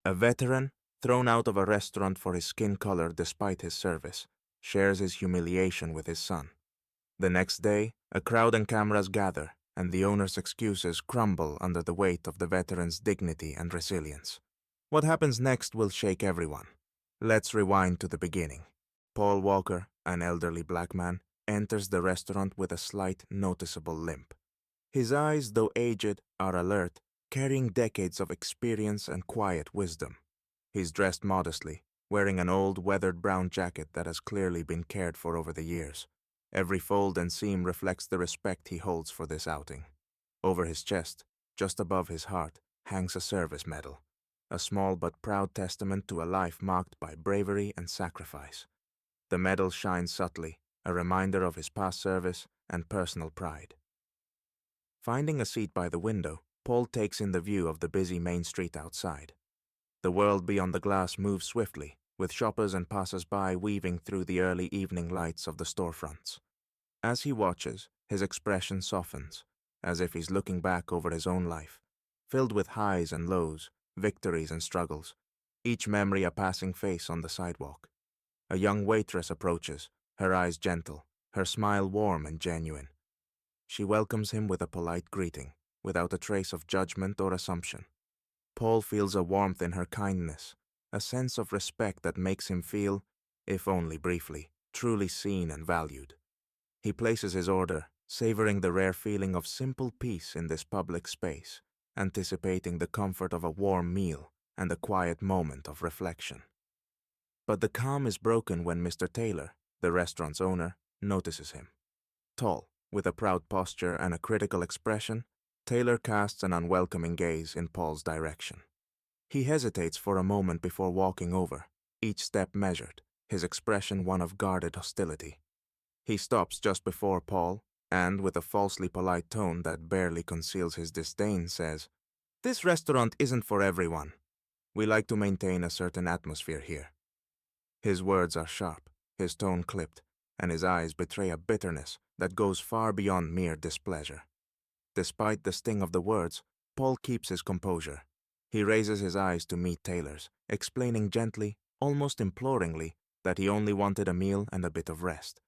A veteran, thrown out of a restaurant for his skin color despite his service, shares his humiliation with his son. The next day, a crowd and cameras gather, and the owner's excuses crumble under the weight of the veteran's dignity and resilience. What happens next will shake everyone. Let's rewind to the beginning. Paul Walker, an elderly black man, enters the restaurant with a slight, noticeable limp. His eyes, though aged, are alert, carrying decades of experience and quiet wisdom. He's dressed modestly, wearing an old, weathered brown jacket that has clearly been cared for over the years. Every fold and seam reflects the respect he holds for this outing. Over his chest, just above his heart, hangs a service medal, a small but proud testament to a life marked by bravery and sacrifice. The medal shines subtly, a reminder of his past service and personal pride. Finding a seat by the window, Paul takes in the view of the busy main street outside. The world beyond the glass moves swiftly, with shoppers and passers-by weaving through the early evening lights of the storefronts. As he watches, his expression softens, as if he's looking back over his own life, filled with highs and lows, victories and struggles, each memory a passing face on the sidewalk. A young waitress approaches, her eyes gentle, her smile warm and genuine. She welcomes him with a polite greeting, without a trace of judgment or assumption. Paul feels a warmth in her kindness, a sense of respect that makes him feel, if only briefly, truly seen and valued. He places his order, savoring the rare feeling of simple peace in this public space, anticipating the comfort of a warm meal and a quiet moment of reflection. But the calm is broken when Mr. Taylor, the restaurant's owner, notices him. Tall, with a proud posture and a critical expression, Taylor casts an unwelcoming gaze in Paul's direction. He hesitates for a moment before walking over, each step measured, his expression one of guarded hostility. He stops just before Paul, and with a falsely polite tone that barely conceals his disdain says, "This restaurant isn't for everyone. We like to maintain a certain atmosphere here." His words are sharp, his tone clipped, and his eyes betray a bitterness that goes far beyond mere displeasure. Despite the sting of the words, Paul keeps his composure. He raises his eyes to meet Taylor's, explaining gently, almost imploringly, that he only wanted a meal and a bit of rest.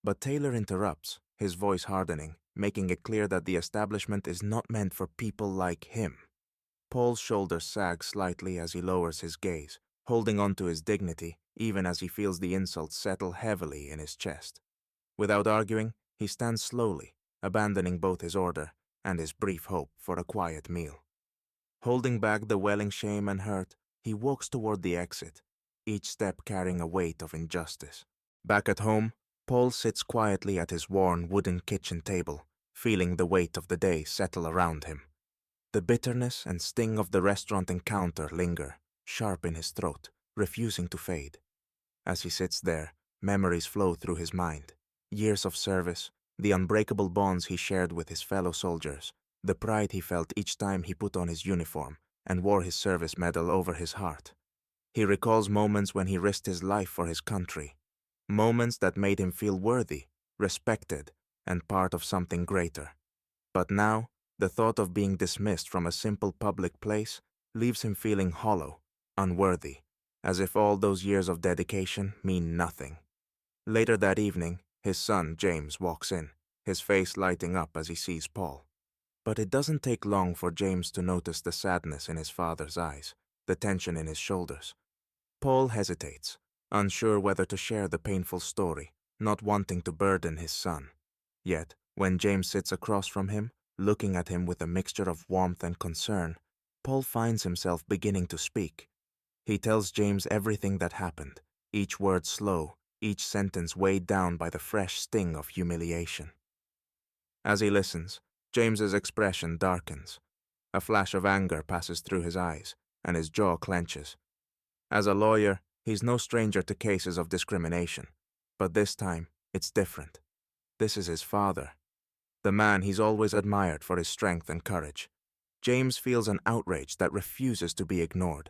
But Taylor interrupts, his voice hardening, making it clear that the establishment is not meant for people like him. Paul's shoulders sag slightly as he lowers his gaze, holding on to his dignity even as he feels the insult settle heavily in his chest. Without arguing, he stands slowly, abandoning both his order and his brief hope for a quiet meal. Holding back the welling shame and hurt, he walks toward the exit, each step carrying a weight of injustice. Back at home, Paul sits quietly at his worn wooden kitchen table, feeling the weight of the day settle around him. The bitterness and sting of the restaurant encounter linger, sharp in his throat, refusing to fade. As he sits there, memories flow through his mind. Years of service, the unbreakable bonds he shared with his fellow soldiers, the pride he felt each time he put on his uniform and wore his service medal over his heart. He recalls moments when he risked his life for his country, moments that made him feel worthy, respected, and part of something greater. But now, the thought of being dismissed from a simple public place leaves him feeling hollow, unworthy, as if all those years of dedication mean nothing. Later that evening, his son James walks in, his face lighting up as he sees Paul. But it doesn't take long for James to notice the sadness in his father's eyes, the tension in his shoulders. Paul hesitates, unsure whether to share the painful story, not wanting to burden his son. Yet, when James sits across from him, looking at him with a mixture of warmth and concern, Paul finds himself beginning to speak. He tells James everything that happened, each word slow, each sentence weighed down by the fresh sting of humiliation. As he listens, James's expression darkens. A flash of anger passes through his eyes, and his jaw clenches. As a lawyer, he's no stranger to cases of discrimination, but this time, it's different. This is his father, the man he's always admired for his strength and courage. James feels an outrage that refuses to be ignored.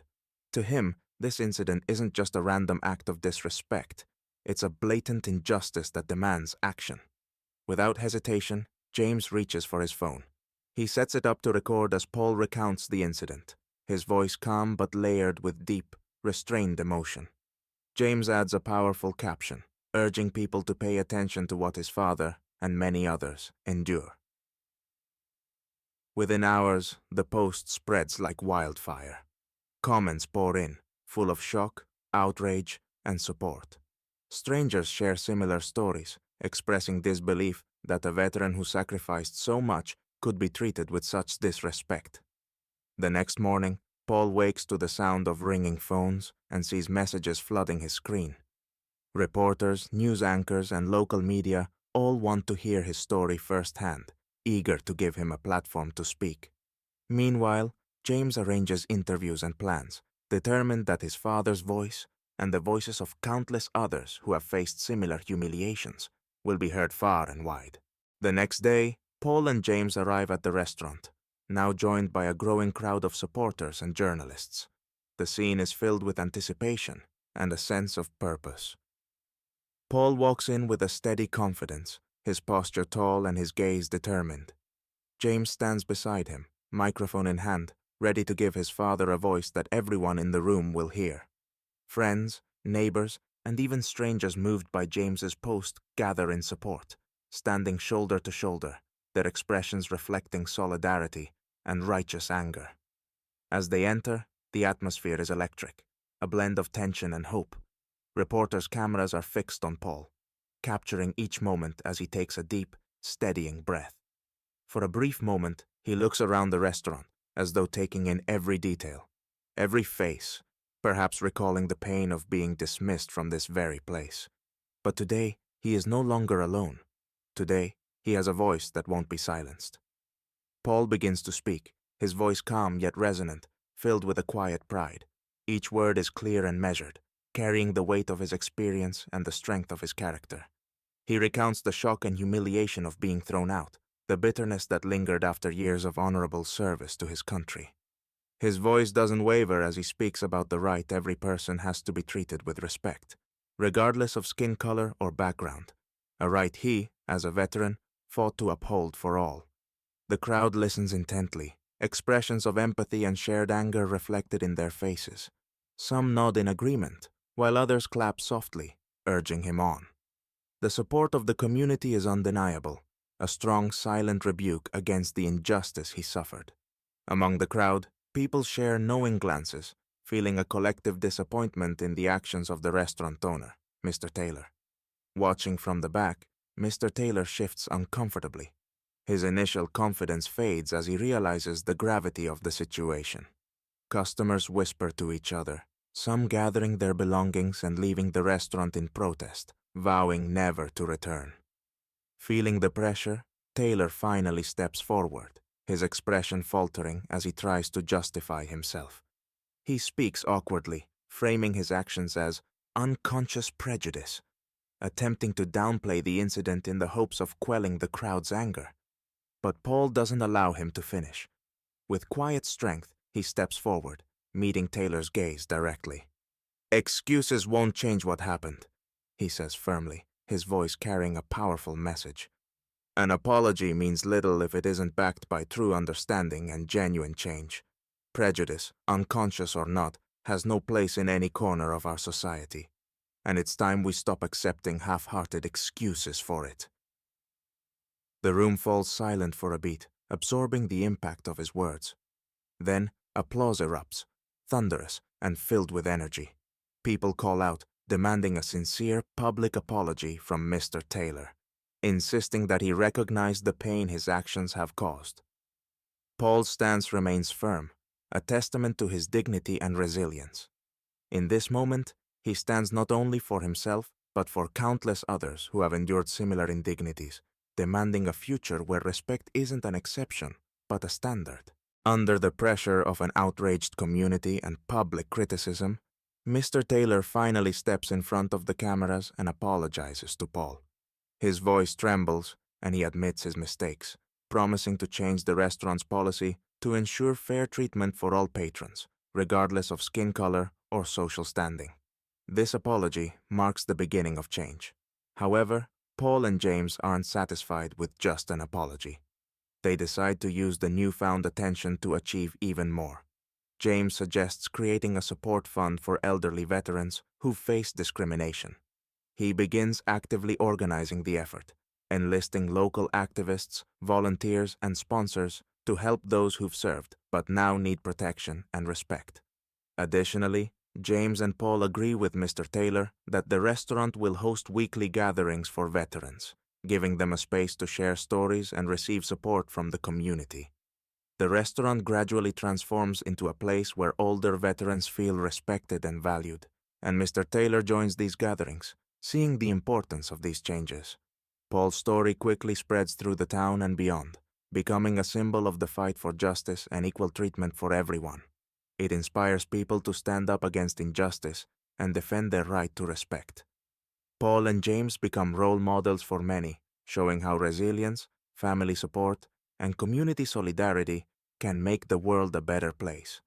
To him, this incident isn't just a random act of disrespect. It's a blatant injustice that demands action. Without hesitation, James reaches for his phone. He sets it up to record as Paul recounts the incident. his voice calm but layered with deep, restrained emotion. James adds a powerful caption, urging people to pay attention to what his father, and many others, endure. Within hours, the post spreads like wildfire. Comments pour in, full of shock, outrage, and support. Strangers share similar stories, expressing disbelief that a veteran who sacrificed so much could be treated with such disrespect. The next morning, Paul wakes to the sound of ringing phones and sees messages flooding his screen. Reporters, news anchors, and local media all want to hear his story firsthand, eager to give him a platform to speak. Meanwhile, James arranges interviews and plans, determined that his father's voice, and the voices of countless others who have faced similar humiliations, will be heard far and wide. The next day, Paul and James arrive at the restaurant, now joined by a growing crowd of supporters and journalists. The scene is filled with anticipation and a sense of purpose. Paul walks in with a steady confidence, his posture tall and his gaze determined. James stands beside him, microphone in hand, ready to give his father a voice that everyone in the room will hear. Friends, neighbors, and even strangers moved by James's post gather in support, standing shoulder to shoulder, their expressions reflecting solidarity and righteous anger. As they enter, the atmosphere is electric, a blend of tension and hope. Reporters' cameras are fixed on Paul, capturing each moment as he takes a deep, steadying breath. For a brief moment, he looks around the restaurant, as though taking in every detail, every face, perhaps recalling the pain of being dismissed from this very place. But today, he is no longer alone. Today, he has a voice that won't be silenced. Paul begins to speak, his voice calm yet resonant, filled with a quiet pride. Each word is clear and measured, carrying the weight of his experience and the strength of his character. He recounts the shock and humiliation of being thrown out, the bitterness that lingered after years of honorable service to his country. His voice doesn't waver as he speaks about the right every person has to be treated with respect, regardless of skin color or background, a right he, as a veteran, fought to uphold for all. The crowd listens intently, expressions of empathy and shared anger reflected in their faces. Some nod in agreement, while others clap softly, urging him on. The support of the community is undeniable, a strong, silent rebuke against the injustice he suffered. Among the crowd, people share knowing glances, feeling a collective disappointment in the actions of the restaurant owner, Mr. Taylor. Watching from the back, Mr. Taylor shifts uncomfortably. His initial confidence fades as he realizes the gravity of the situation. Customers whisper to each other, some gathering their belongings and leaving the restaurant in protest, vowing never to return. Feeling the pressure, Taylor finally steps forward, his expression faltering as he tries to justify himself. He speaks awkwardly, framing his actions as unconscious prejudice, attempting to downplay the incident in the hopes of quelling the crowd's anger. But Paul doesn't allow him to finish. With quiet strength, he steps forward, meeting Taylor's gaze directly. "Excuses won't change what happened," he says firmly, his voice carrying a powerful message. "An apology means little if it isn't backed by true understanding and genuine change. Prejudice, unconscious or not, has no place in any corner of our society, and it's time we stop accepting half-hearted excuses for it." The room falls silent for a beat, absorbing the impact of his words. Then, applause erupts, thunderous and filled with energy. People call out, demanding a sincere public apology from Mr. Taylor, insisting that he recognize the pain his actions have caused. Paul's stance remains firm, a testament to his dignity and resilience. In this moment, he stands not only for himself, but for countless others who have endured similar indignities, demanding a future where respect isn't an exception, but a standard. Under the pressure of an outraged community and public criticism, Mr. Taylor finally steps in front of the cameras and apologizes to Paul. His voice trembles, and he admits his mistakes, promising to change the restaurant's policy to ensure fair treatment for all patrons, regardless of skin color or social standing. This apology marks the beginning of change. However, Paul and James aren't satisfied with just an apology. They decide to use the newfound attention to achieve even more. James suggests creating a support fund for elderly veterans who face discrimination. He begins actively organizing the effort, enlisting local activists, volunteers, and sponsors to help those who've served but now need protection and respect. Additionally, James and Paul agree with Mr. Taylor that the restaurant will host weekly gatherings for veterans, giving them a space to share stories and receive support from the community. The restaurant gradually transforms into a place where older veterans feel respected and valued, and Mr. Taylor joins these gatherings, seeing the importance of these changes. Paul's story quickly spreads through the town and beyond, becoming a symbol of the fight for justice and equal treatment for everyone. It inspires people to stand up against injustice and defend their right to respect. Paul and James become role models for many, showing how resilience, family support, and community solidarity can make the world a better place.